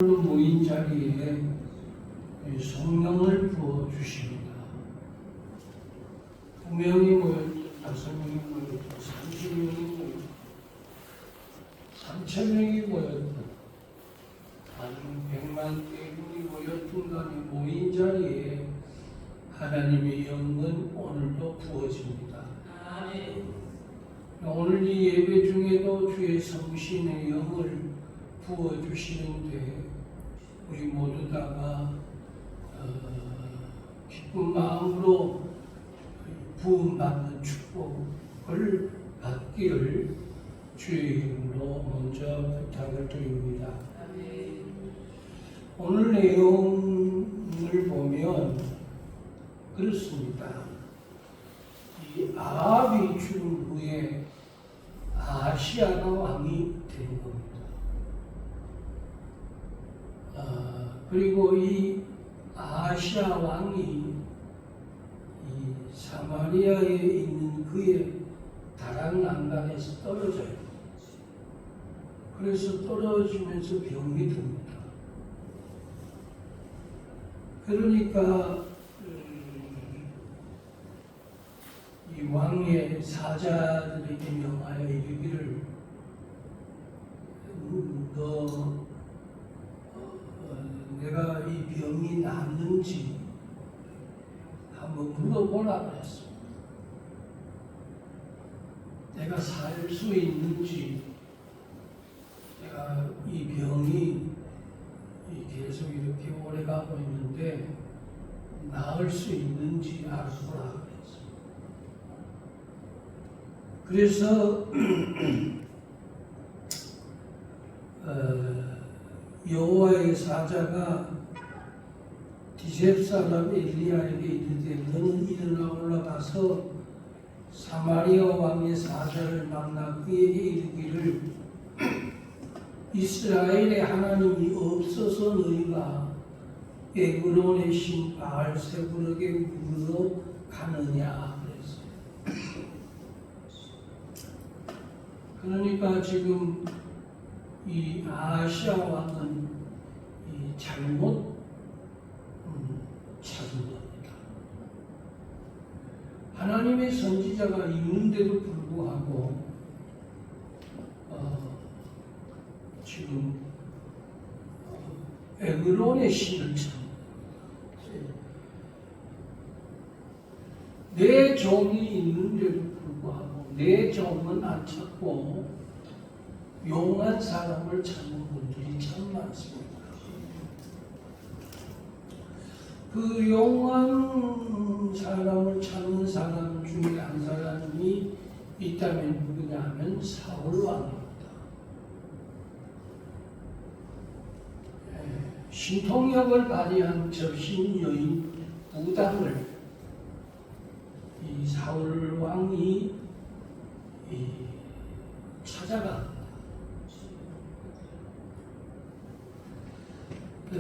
모인 자리에 성령을 부어 주십니다. 9명이 모였든 5명이 모였든 30명이 모였든 3,000명이 모였든 아니면 100만 대군이 모였든 간에 모인 자리에 하나님의 영은 오늘도 부어집니다. 오늘 이 예배 중에도 주의 성신의 영을 부어주시는데 우리 모두 다가 기쁜 마음으로 부음받는 축복을 받기를 주의 이름으로 먼저 부탁을 드립니다. 오늘 내용을 보면 그렇습니다. 이 아합이 죽은 후에 아하시아가 왕이 된 겁니다. 그리고 이 아하시아 왕이 이 사마리아에 있는 그의 다락 난간에서 떨어져요. 그래서 떨어지면서 병이 듭니다. 그러니까 이 왕의 사자들에게 명하여 이르기를 내가 이 병이 낫는지 한번 물어보라 그랬습니다. 내가 살 수 있는지, 내가 이 병이 계속 이렇게 오래 가고 있는데 나을 수 있는지 알아보라 그랬습니다. 그래서 여호와의 사자가 디셉 사람 엘리야에게 이르되 너는 일어나 올라가서 사마리아 왕의 사자를 만나 그에게 이르기를 이스라엘의 하나님이 없어서 너희가 에그론의 신 바알세불에게 물러 가느냐 그랬어요. 그러니까 지금 이 아하시아 왕은 이 잘못 찾은 겁니다. 하나님의 선지자가 있는데도 불구하고 지금 에그론의 신을 찾는 내 종이 있는데도 불구하고 내 종은 안 찾고 용한 사람을 찾는 분들이 참 많습니다. 그 용한 사람을 찾는 사람 중에 한 사람이 있다면 누구냐면 사울 왕입니다. 신통력을 발휘한 접신 여인 우당을 이 사울 왕이 찾아갑니다.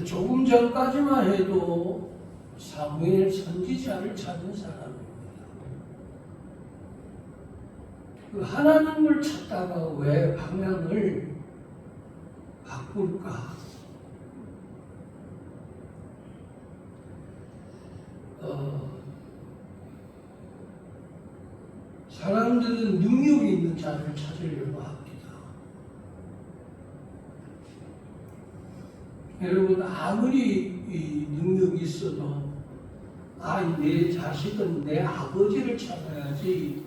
조금 전까지만 해도 사무엘 선지자를 찾는 사람입니다. 그 하나님을 찾다가 왜 방향을 바꿀까? 사람들은 능력이 있는 자를 찾으려고 합니다. 여러분 아무리 능력이 있어도 내 자식은 내 아버지를 찾아야지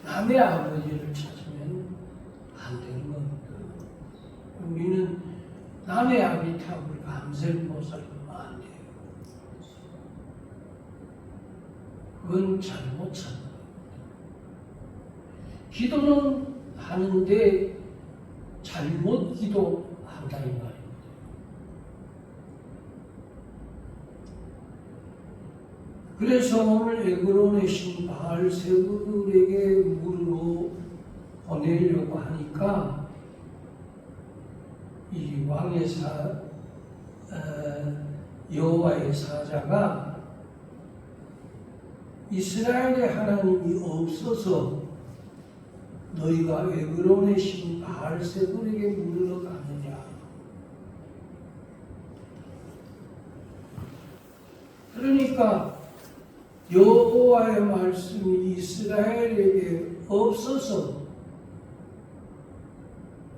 남의 아버지를 찾으면 안 되는 겁니다. 우리는 남의 아비탑을 감세를 살면 안 돼요. 그건 잘못 찾는 겁니다. 기도는 하는데 잘못 기도한다 이 말이에요. 그래서 오늘 에그론의 신 바알세불에게 물으러 보내려고 하니까 이 왕의 여호와의 사자가 이스라엘의 하나님이 없어서 너희가 에그론의 신 바알세불에게 물으러 가느냐 그러니까 여호와의 말씀이 이스라엘에게 없어서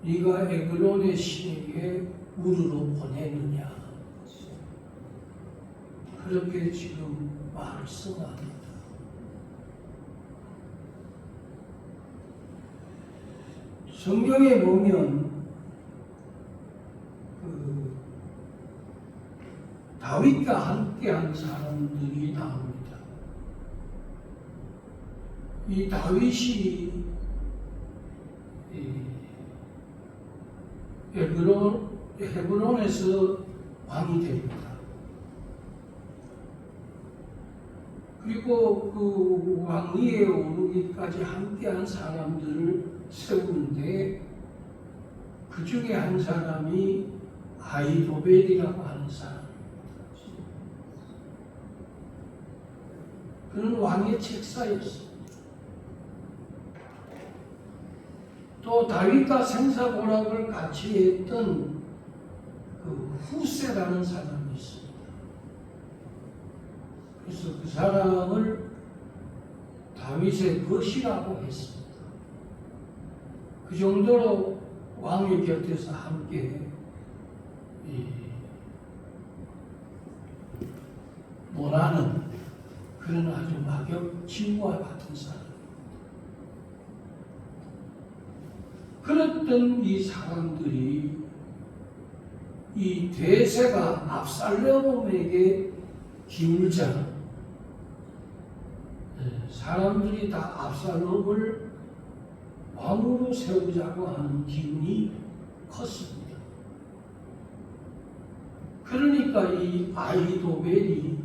네가 에그론의 신에게 우르로 보내느냐, 그렇게 지금 말씀합니다. 성경에 보면 다윗과 함께한 사람들이 나옵니다. 이 다윗이 헤브론에서 왕이 됩니다. 그리고 그 왕위에 오르기까지 함께한 사람들을 세우는데 그 중에 한 사람이 아히도벨이라고 하는 사람입니다. 그는 왕의 책사였습니다. 또 다윗과 생사고락을 같이 했던 그 후세라는 사람이 있습니다. 그래서 그 사람을 다윗의 벗이라고 했습니다. 그 정도로 왕의 곁에서 함께 논하는 그런 아주 막역 친구와 같은 사람. 그랬던 이 사람들이 이 대세가 압살롬에게 기울자 사람들이 다 압살롬을 왕으로 세우자고 하는 기운이 컸습니다. 그러니까 이 아히도벨이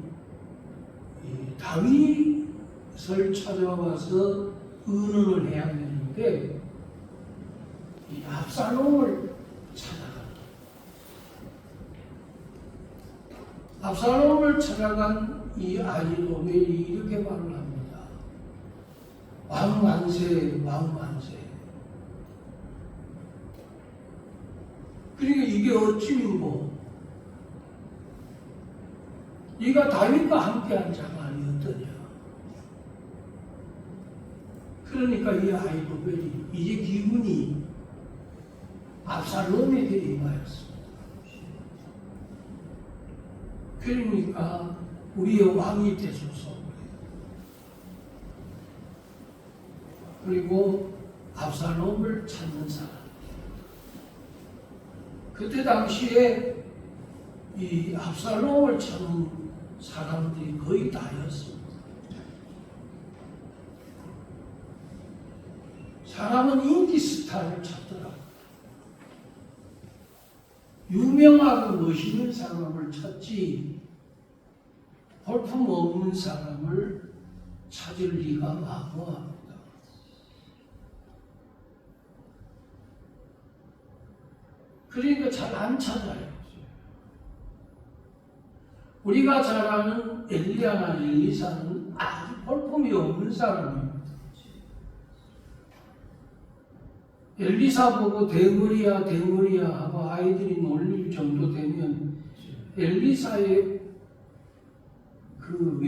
다윗을 찾아와서 의논을 해야 되는데 이 압살롬을 찾아갑니다. 압살롬을 찾아간 이 아히도벨이 이렇게 말을 합니다. 왕 만세, 왕 만세. 그러니까 이게 어찌면 뭐 네가 다윗과 함께한 자가 아니었더냐. 그러니까 이 아히도벨이 이제 기분이 압살롬에게 임하였습니다. 그러니까 우리의 왕이 되소서. 그리고 압살롬을 찾는 사람. 그때 당시에 이 압살롬을 찾는 사람들이 거의 다였습니다. 사람은 인기 스타를 찾더라. 유명하고 멋있는 사람을 찾지 볼품 없는 사람을 찾을 리가 마구합니다. 그러니까 잘 안 찾아요. 우리가 잘 아는 엘리야나 엘리사는 아주 볼품이 없는 사람입니다. 엘리사 보고 대머리야 대머리야 하고 아이들이 놀릴 정도 되면 엘리사의 그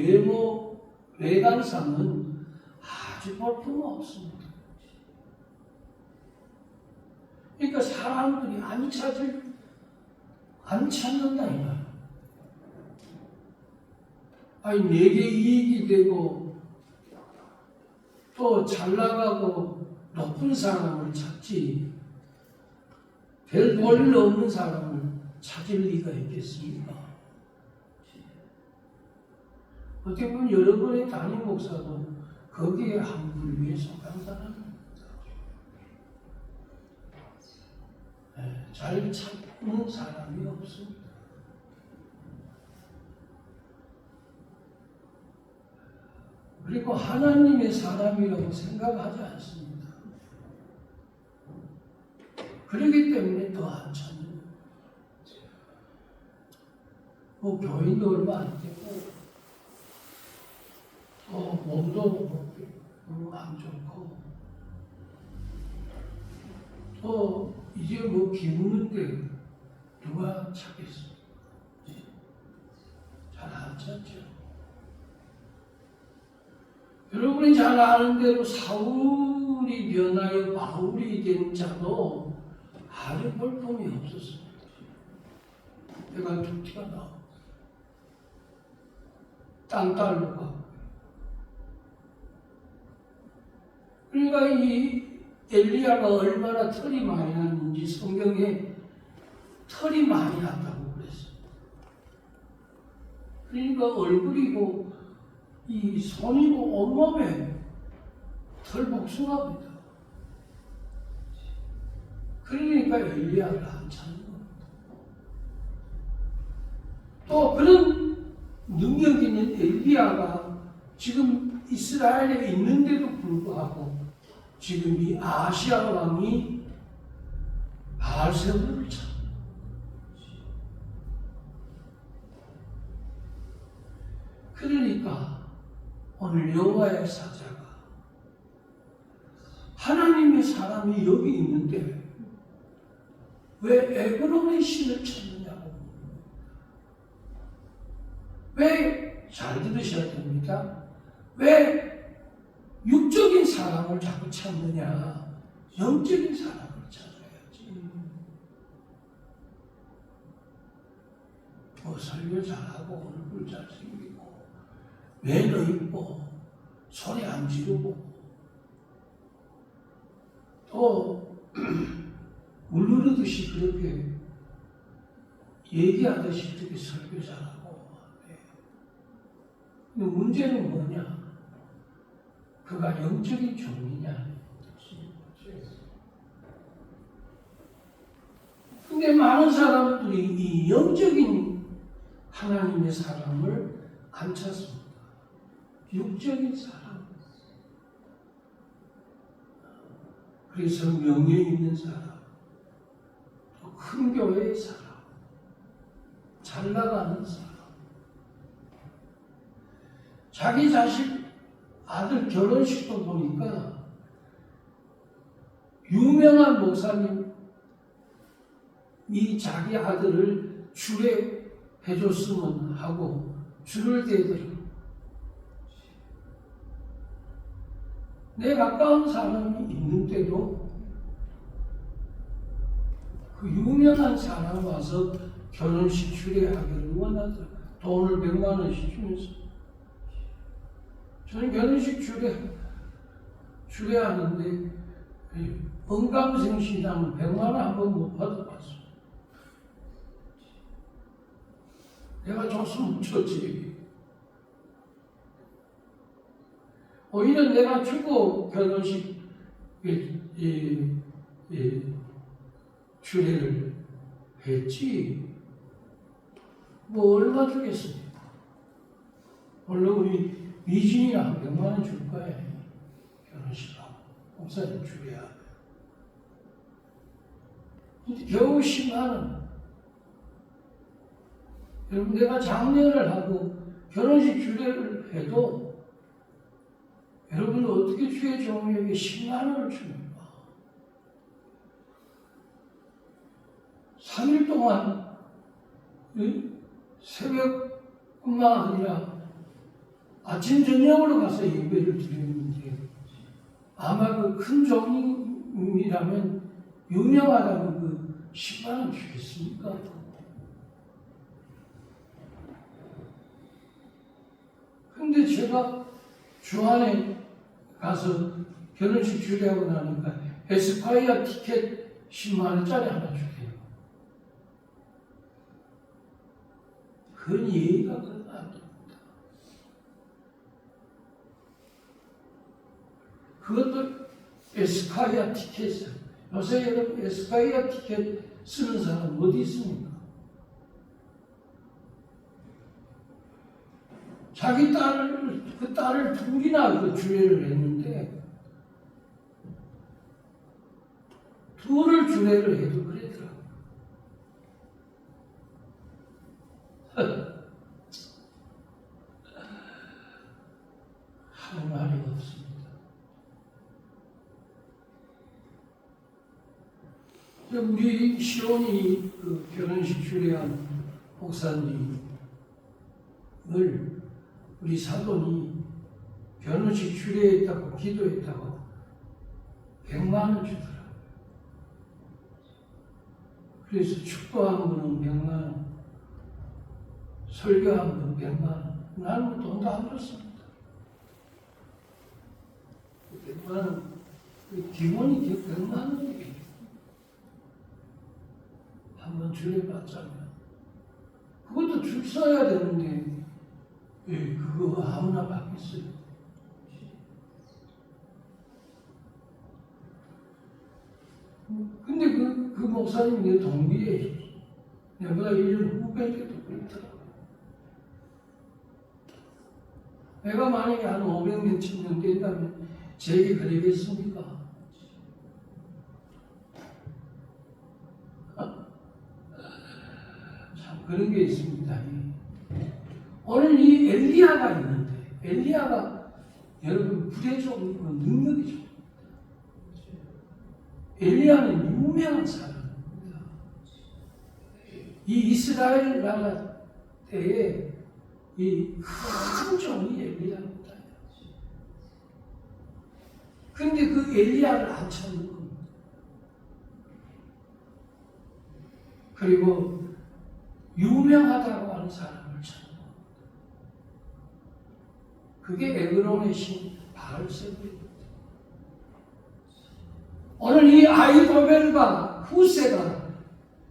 외관상은 아주 볼품 없습니다. 그러니까 사람들이 안 찾는다 이거야. 아니 내게 이익이 되고 또 잘 나가고 높은 사람을 찾지 별 볼일 없는 사람을 찾을 리가 있겠습니까? 어떻게 보면 여러분의 담임 목사도 거기에 한 부류에 속한 사람입니다. 잘 찾는 사람이 없습니다. 그리고 하나님의 사람이라고 생각하지 않습니다. 그렇기 때문에 더 안 찾는 거예요. 뭐 교인도 얼마 안 되고 또 몸도 너무 안 좋고 또 이제 뭐 기우는데 누가 찾겠어요? 잘 안 찾죠. 여러분이 잘 아는 대로 사울이 변하여 바울이 된 자도 아주 볼품이 없었습니다. 내가 두티가 나와. 딴딸로 가고. 그러니까 이 엘리야가 얼마나 털이 많이 났는지 성경에 털이 많이 났다고 그랬어요. 그러니까 얼굴이고 이 손이고 온몸에 털 복숭아입니다. 그러니까 엘리야를 안 찾는 겁니다. 또 그런 능력 있는 엘리야가 지금 이스라엘에 있는데도 불구하고 지금 이 아시아 왕이 바알세불을 찾는 거예요. 그러니까 오늘 여호와의 사자가 하나님의 사람이 여기 있는데 왜 에그론의 신을 찾느냐고. 왜 잘 들으셔야 됩니다. 왜 육적인 사람을 자꾸 찾느냐. 영적인 사람을 찾아야지. 설교 잘하고 얼굴 잘생기고 매너 있고 소리 안 지르고 또 울르듯이 그렇게 얘기하듯이 그렇게 설교 잘하고. 근데 문제는 뭐냐? 그가 영적인 종이냐? 근데 많은 사람들이 이 영적인 하나님의 사람을 안 찾습니다. 육적인 사람. 그래서 명예 있는 사람, 또 큰 교회의 사람, 잘 나가는 사람, 자기 자식 아들 결혼식도 보니까 유명한 목사님이 자기 아들을 주례해줬으면 하고 줄을 대더라고요. 내 가까운 사람이 있는데도 그 유명한 사람 와서 결혼식 주례하기를 원하더라고요. 돈을 100만 원씩 주면서. 저는 결혼식 주례하는데 언감생신하면 100만 원 한 번 못 받아봤어요. 내가 줬으면 줬지. 오히려 내가 주고 결혼식 주례를 했지. 뭐 얼마 주겠습니까? 물론 우리 미진이나 한 100만 원 줄 거예요. 결혼식하고 목사님 주례하고. 근데 겨우 10만 원. 여러분, 내가 장례를 하고 결혼식 주례를 해도 여러분은 어떻게 주의 종에게 10만 원을 줍니까? 3일 동안 새벽뿐만 아니라 아침 저녁으로 가서 예배를 드리는데 아마 그 큰 종이라면 유명하다면 그 10만 원 주겠습니까? 근데 제가 주안에 가서 결혼식 주례하고 나니까 에스콰이어 티켓 10만 원짜리 하나 주게요. 그건 예의가 그러면 안 됩니다. 그것도 에스콰이어 티켓이에요. 요새 여러분 에스콰이어 티켓 쓰는 사람 어디 있습니까? 자기 딸을 둘이나 그 주례를 했는데 둘을 주례를 해도 그랬더라고요. 할 말이 없습니다. 우리 시온이 그 결혼식 주례한 목사님을 우리 사돈이 변호식 추례했다고 기도했다고 100만 원 주더라. 그래서 축도한 분은 100만 원, 설교한 분은 100만 원. 나는 돈도 안 줬습니다. 100만 원, 기본이 100만 원이에요. 한번 주례받자면. 그것도 줄 서야 되는데, 그거 아무나 받겠어요. 근데 그 목사님이 내 동기예요. 내가 1년 후배인데도 그렇더라고요. 내가 만약에 한 500명, 1000명 된다면 제게 그러겠습니까? 참 그런 게 있습니다. 오늘 이 엘리야가 있는데, 엘리야가 여러분 불의 종이고 능력이 종. 엘리야는 유명한 사람입니다. 이 이스라엘 나라 때에 이 큰 종이 엘리야입니다. 근데 그 엘리야를 안 찾는 겁니다. 그리고 유명하다고 하는 사람을 찾는 겁니다. 그게 에그론의 신 바알세불입니다. 오늘 이 아히도벨과 후세가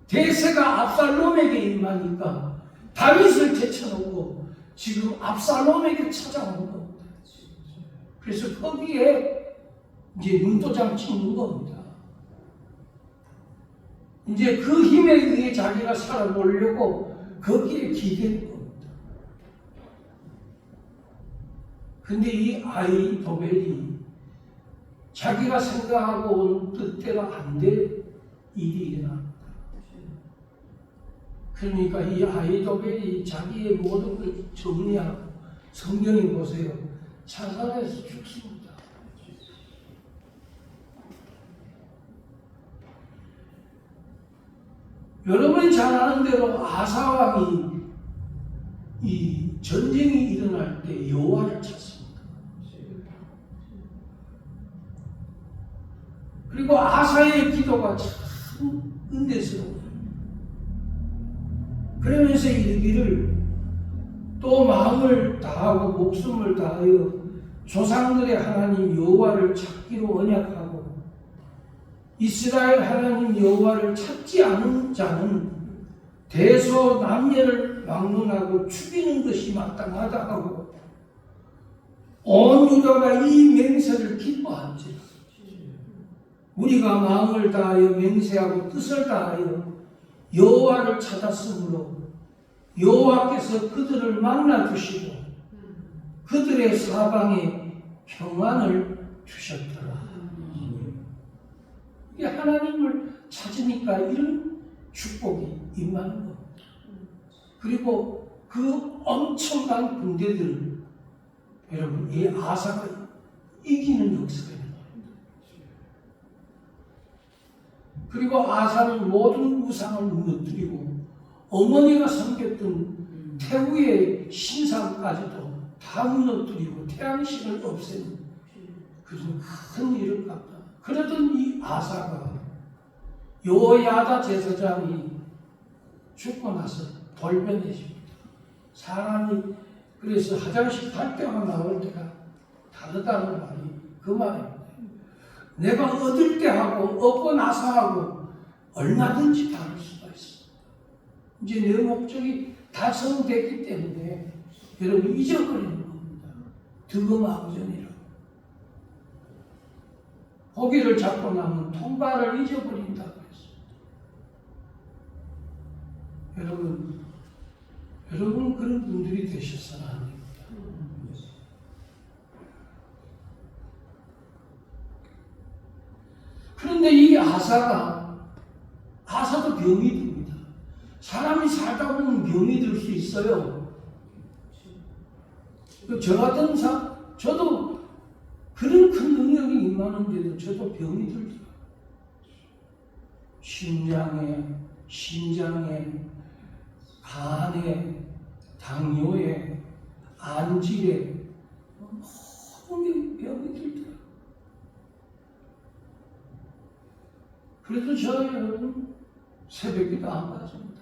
대세가 압살롬에게 임하니까 다윗을 제쳐놓고 지금 압살롬에게 찾아온 겁니다. 그래서 거기에 이제 눈도장 찍는 겁니다. 이제 그 힘에 의해 자기가 살아보려고 거기에 기댄 겁니다. 근데 이 아히도벨이 자기가 생각하고 온 뜻대로 안 될 일이 일어납니다. 그러니까 이 아히도벨이 자기의 모든 걸 정리하고 성경에 보세요. 자살해서 죽습니다. 여러분이 잘 아는 대로 아사왕이 이 전쟁이 일어날 때 여호와를 찾습니다. 그리고 아사의 기도가 참 은혜스러워요. 그러면서 이르기를 또 마음을 다하고 목숨을 다하여 조상들의 하나님 여호와를 찾기로 언약하고 이스라엘 하나님 여호와를 찾지 않은 자는 대소남녀를 막론하고 죽이는 것이 마땅하다 하고 온 유다가 이 맹세를 기뻐한지라. 우리가 마음을 다하여 맹세하고 뜻을 다하여 여호와를 찾았으므로 여호와께서 그들을 만나주시고 그들의 사방에 평안을 주셨더라. 이게 하나님을 찾으니까 이런 축복이 임하는 겁니다. 그리고 그 엄청난 군대들을 여러분 이 아사가 이기는 역사가 있습니다. 그리고 아사는 모든 우상을 무너뜨리고 어머니가 섬겼던 태우의 신상까지도 다 무너뜨리고 태양신을 없애는 그런 큰 일을 갖다. 그러던 이 아사가 요야다 제사장이 죽고 나서 돌변해집니다. 사람이 그래서 화장실 갈 때만 나올 때가 다르다는 말이 그 말입니다. 내가 얻을 때 하고 얻고 나서 하고 얼마든지 다를 수가 있습니다. 이제 내 목적이 달성됐기 때문에 여러분 잊어버리는 겁니다. 득음아우전이라고. 고기를 잡고 나면 통발을 잊어버린다고 했습니다. 여러분 그런 분들이 되셨어야 합니다. 그런데 이 아사도 병이 듭니다. 사람이 살다 보면 병이 들 수 있어요. 저 같은 저도 그런 큰 능력이 임하는데도 저도 병이 들더라고요. 심장에, 간에, 당뇨에, 안질에 모든 그래도 저희는 새벽기도 안 갔습니다.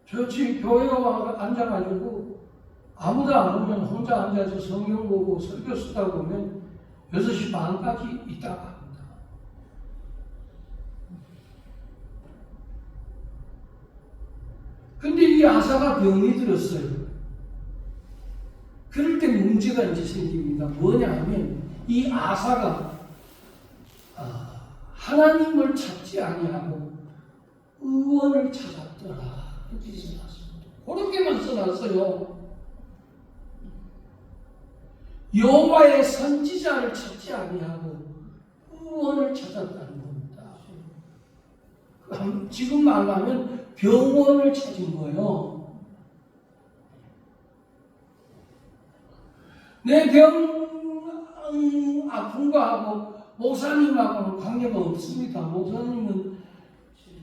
저 지금 교회에 앉아가지고 아무도 안 오면 혼자 앉아서 성경 보고 설교 쓰다 보면 6시 반까지 있다가 합니다. 근데 이 아사가 병이 들었어요. 그럴 때 문제가 이제 생깁니다. 뭐냐 하면 이 아사가 하나님을 찾지 아니하고 의원을 찾았더라. 이렇게 써놨습니다. 그렇게만 써놨어요. 여호와의 선지자를 찾지 아니하고 의원을 찾았다는 겁니다. 지금 말하면 병원을 찾은 거예요. 내 아픈 거하고 목사님하고는 관계가 없습니다. 목사님은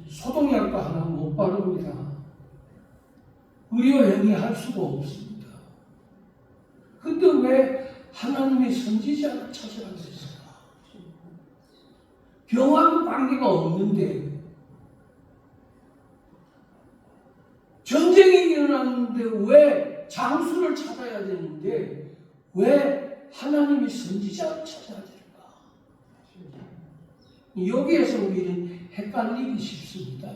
소독약도 하나 못 바릅니다. 의료행위 할 수가 없습니다. 근데 왜 하나님의 선지자를 찾으라고 했을까? 병하고 관계가 없는데, 전쟁이 일어났는데 왜 장수를 찾아야 되는데 왜 하나님의 선지자를 찾아야 될까? 여기에서 우리는 헷갈리기 쉽습니다.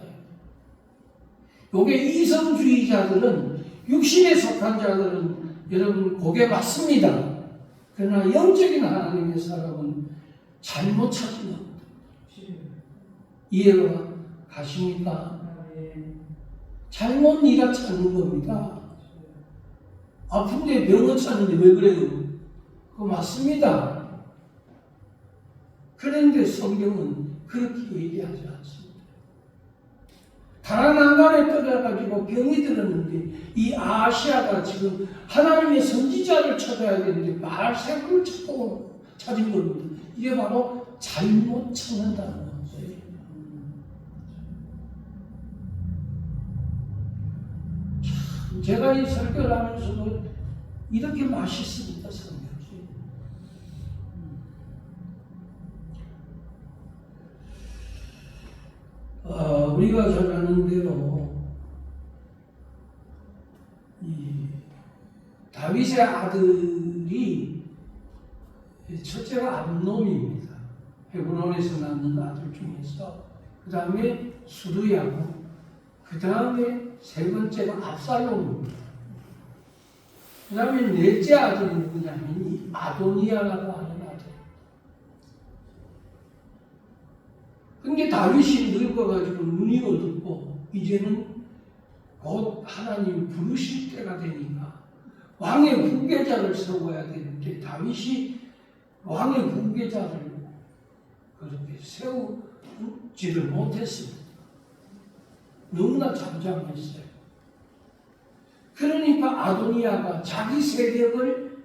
요게 이성주의자들은, 육신에 속한 자들은 여러분 고개 맞습니다. 그러나 영적인 하나님의 사람은 잘못 찾은 겁니다. 이해가 가십니까? 잘못 네가 찾는 겁니다. 아픈데 병원 찾는데 왜 그래요? 그거 맞습니다. 그런데 성경은 그렇게 얘기하지 않습니다. 다락난간에 떠나가지고 병이 들었는데 이 아시아가 지금 하나님의 선지자를 찾아야 되는데 말세를 찾은 겁니다. 이게 바로 잘못 찾는다는 거예요. 참, 제가 이 설교를 하면서도 이렇게 맛있습니다. 성경이. 우리가 잘 아는 대로 이 다윗의 아들이 첫째가 암놈입니다. 헤브론에서 낳는 아들 중에서 그 다음에 수르야고 그 다음에 세 번째가 압살롬입니다. 그 다음에 넷째 아들이 누구냐면 이 아도니아라고 하는 아들. 근데 다윗이 늙어가지고 눈이 어둡고 이제는 곧 하나님 부르실 때가 되니까 왕의 후계자를 세워야 되는데 다윗이 왕의 후계자를 그렇게 세우지를 못했습니다. 너무나 잠잠했어요. 그러니까 아도니아가 자기 세력을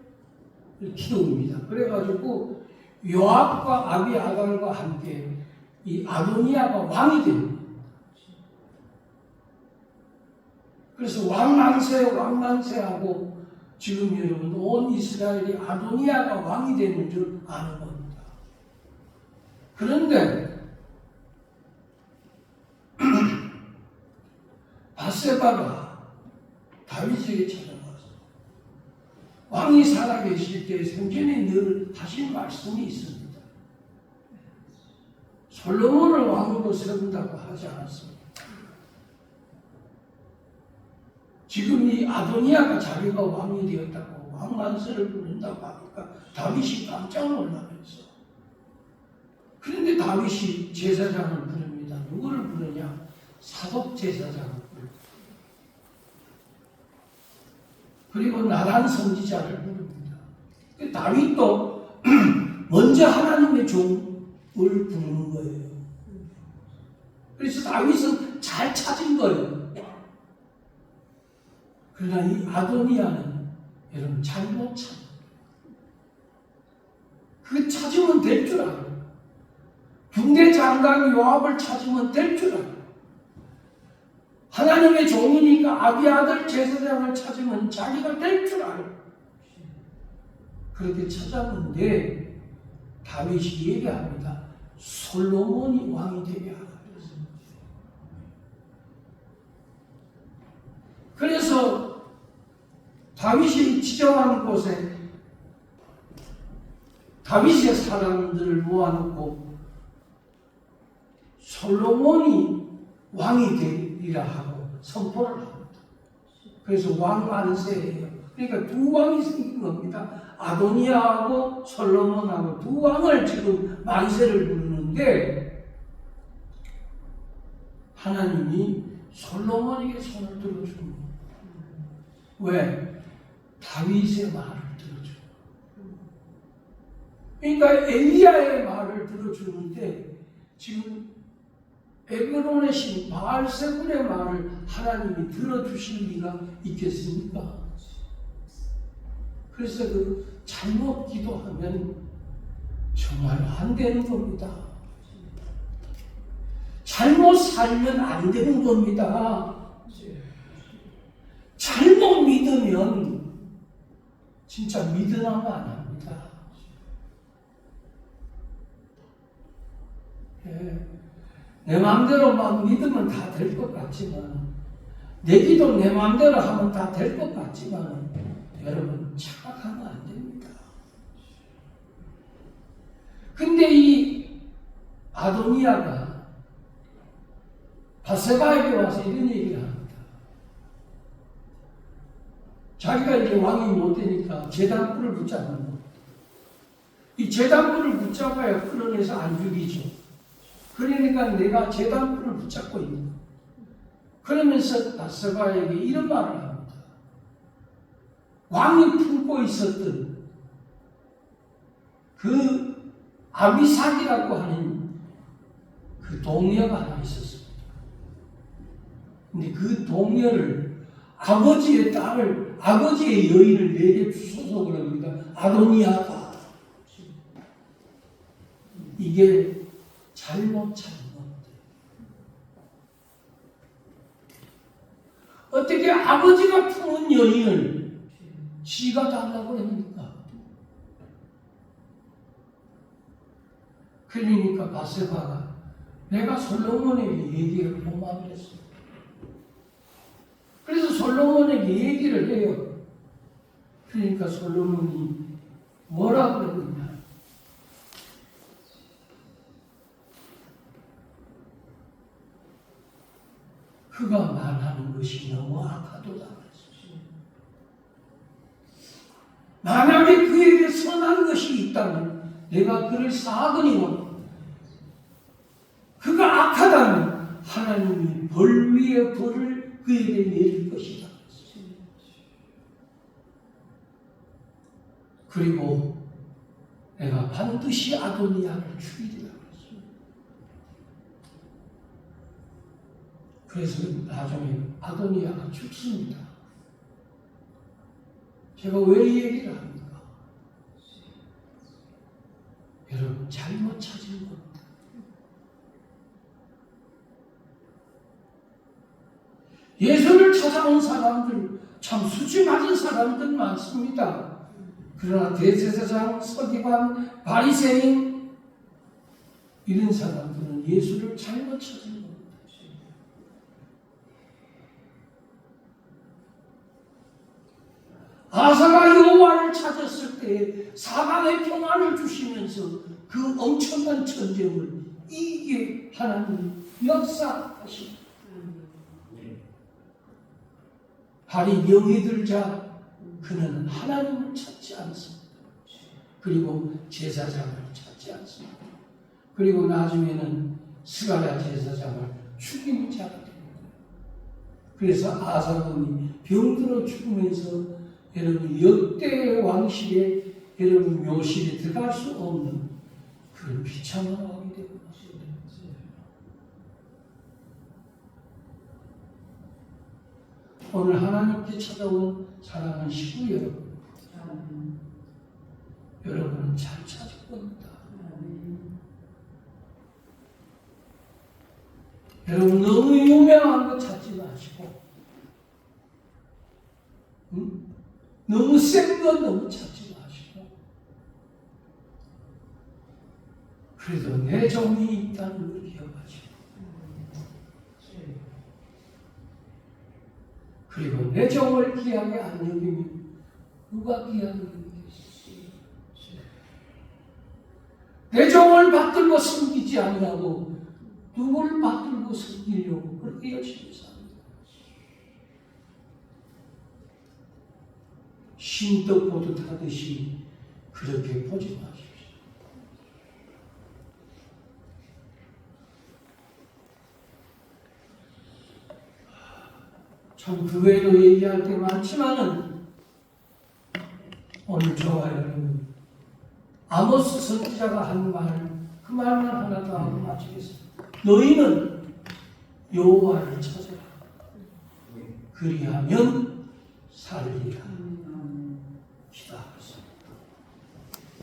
키웁니다. 그래가지고 요압과 아비아달과 함께 이 아도니아가 왕이 됩니다. 그래서 왕만세하고 지금 여러분 온 이스라엘이 아도니아가 왕이 되는 줄 아는 겁니다. 그런데 바세바가 다윗에게 찾아와서 왕이 살아계실 때 생전에 늘 하신 말씀이 있습니다. 솔로몬을 왕으로 세운다고 하지 않았습니다. 지금 이 아도니아가 자기가 왕이 되었다고 왕만세를 부른다고 하니까 다윗이 깜짝 놀라면서, 그런데 다윗이 제사장을 부릅니다. 누구를 부르냐? 사독 제사장을 부릅니다. 그리고 나단 선지자를 부릅니다. 다윗도 먼저 하나님의 종을 부르는 거예요. 그래서 다윗은 잘 찾은 거예요. 그러나 이 아도니아는 여러분 잘못 찾아요. 그 찾으면 될 줄 알아요. 군대 장관 요압을 찾으면 될 줄 알아요. 하나님의 종이니까 아비아들 제사장을 찾으면 자기가 될 줄 알아요. 그렇게 찾았는데 다윗이 얘기합니다. 솔로몬이 왕이 되게 하라. 그래서 다윗이 지정한 곳에 다윗의 사람들을 모아놓고 솔로몬이 왕이 되리라 하고 선포를 합니다. 그래서 왕 만세예요. 그러니까 두 왕이 생긴 겁니다. 아도니아하고 솔로몬하고 두 왕을 지금 만세를 부르는데 하나님이 솔로몬에게 손을 들어주는 겁니다. 왜? 다윗의 말을 들어주는 거예요. 그러니까 엘리야의 말을 들어주는데 지금 에그론의 신 바알세불의 말을 하나님이 들어주실 리가 있겠습니까? 그래서 그 잘못 기도하면 정말 안 되는 겁니다. 잘못 살면 안 되는 겁니다. 잘못 믿으면 진짜 믿으라면 안 합니다. 내 마음대로 막 믿으면 다 될 것 같지만, 내 기도 내 마음대로 하면 다 될 것 같지만, 여러분 착각하면 안 됩니다. 근데 이 아도니아가 바세바에게 와서 이런 얘기를 합니다. 자기가 이제 왕이 못 되니까 제단불을 붙잡는 겁니다. 이 제단불을 붙잡아야 끌어내서 안 죽이죠. 그러니까 내가 제단불을 붙잡고 있는 거예요. 그러면서 바세바에게 이런 말을 합니다. 왕이 품고 있었던 그 아비삭이라고 하는 그 동녀가 하나 있었습니다. 근데 그 동녀를 아버지의 딸을, 아버지의 여인을 내게 주소서 그럽니다. 아도니아가. 이게 잘못 찾은 겁니다. 어떻게 아버지가 품은 여인을 지가 달라고 합니까? 그러니까 바세바가 내가 솔로몬에게 얘기를 보마를 했습니다. 그래서 솔로몬에게 얘기를 해요. 그러니까 솔로몬이 뭐라 그러느냐? 그가 말하는 것이 너무 악하도다. 만약에 그에게 선한 것이 있다면 내가 그를 사하거니와 그가 악하다면 하나님이 벌 위에 벌을 그에게 내릴 것이다. 그리고 내가 반드시 아도니아를 죽이리라. 그래서 나중에 아도니아가 죽습니다. 제가 왜 얘기를 합니까? 여러분 잘못 찾은 겁니다. 예수를 찾아온 사람들, 참 수치 맞은 사람들 많습니다. 그러나 대제사장, 서기관, 바리새인 이런 사람들은 예수를 잘못 찾은 겁니다. 아사가 여호와를 찾았을 때 사방에 평안을 주시면서 그 엄청난 전쟁을 이기게 하나님 역사하십니다. 발이 명이 들자 그는 하나님을 찾지 않습니다. 그리고 제사장을 찾지 않습니다. 그리고 나중에는 스가랴 제사장을 죽이는 자가 됩니다. 그래서 아사돈이 병들어 죽으면서 여러분 역대의 왕실에 여러분 묘실에 들어갈 수 없는 그런 비참한 왕이 되고 있습니다. 오늘 하나님께 찾아온 사랑하는 식구 여러분, 여러분은 잘 찾을 겁니다. 여러분 너무 유명한 거 찾지 마시고, 너무 센 거 너무 찾지 마시고, 그래도 내 종이 있다는 걸 기억하시고, 그리고 내 종을 귀하게 안 여기면 누가 귀하게 여기겠어요? 내 종을 받들고 섬기지 아니하고 누구를 받들고 섬기려고 그렇게 열심히 삽니다. 신떡 보듯 하듯이 그렇게 보지 마십시오. 참 그 외에도 얘기할 게 많지만은 오늘 저와 여러분 아모스 선지자가 한 말, 그 말만 하나 더 하고 마치겠습니다. 너희는 여호와를 찾아라. 그리하면 살리라. 기도하겠습니다.